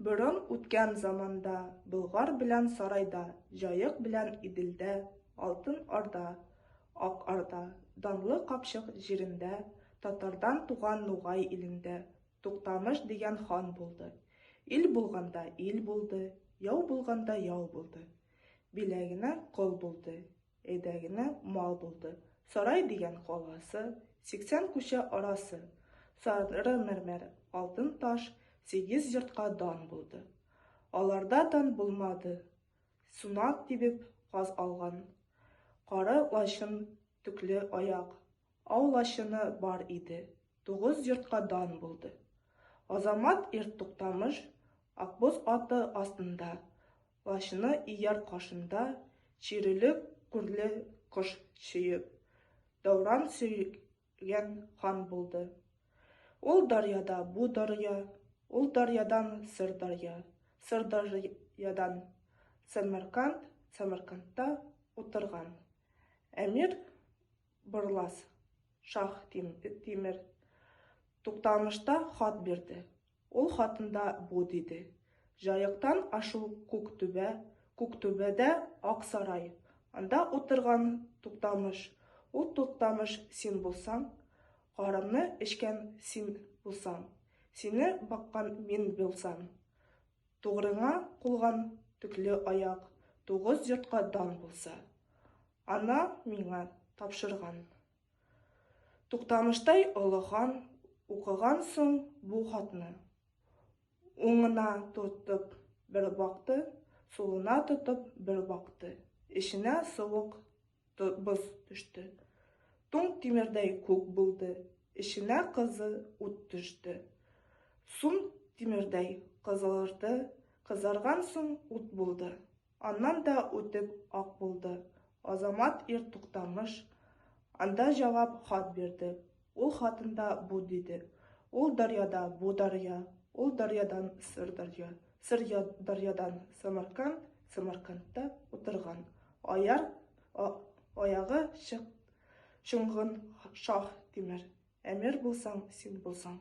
Бұрын үткән заманда, Бұлғар белән сарайда, Жайык белән Иделдә, Алтын Орда, Ак Орда, данлы Капчык җирендә, Татардан туган Нугай илендә, Туктамыш дигән хан булды. Ил булганда ил булды, яу булганда яу булды. Биләгенә кол булды, әйдәгенә мал булды. Сарай дигән каласы, 80 күчә арасы, сары мәрмәр, алтын таш, 8 йортка дан булды. Аларда дан булмады, сунак тибеп каз алган. Кары лачын төкле аяк, ау лачыны бар иде. 9 йортка дан булды. Азамат ир Туктамыш, Акбоз аты астында, лачыны ияр кашында, чирелек күрле кош чөеп, Дәүран сөйгән хан булды. Ул дарьяда бу дарья, ул дарьядан сыр дарья, сыр дарьядан Самарканд, Самаркандта утырган. Әмир Бырлас, Шах Тимер, Туктамышта хат бирде. Ул хатында бу диде: Жайыктан ашу Күктүбәдә ак сарай. Анда утырган Туктамыш. Ул Туктамыш син булсаң, карымны эчкән син булсаң, сине баккан мин булсам, тугрыңа кулган төкле аяк, 9 йортка дан булса, ана миңа тапшырган. Туктамыштай олы хан укыган соң бу хатны, уңына тотып бер бакты, сулына тотып бер бакты, эченә суык боз төште. Туң тимердәй күк булды, эченә кызы ут төште. Сум тимердәй кызарды, кызарган соң ут булды. Аннан да үтеп ак булды. Азамат ир Туктамыш анда җавап хат бирде. Ул хатында бу диде: Ул дарьяда бу дарья, ул дарьядан сыр дарья, сыр дарьядан Самарканд, Самаркандта утырган. Аягы чыңгын Шах Тимер. Әмир булсаң, син булсаң.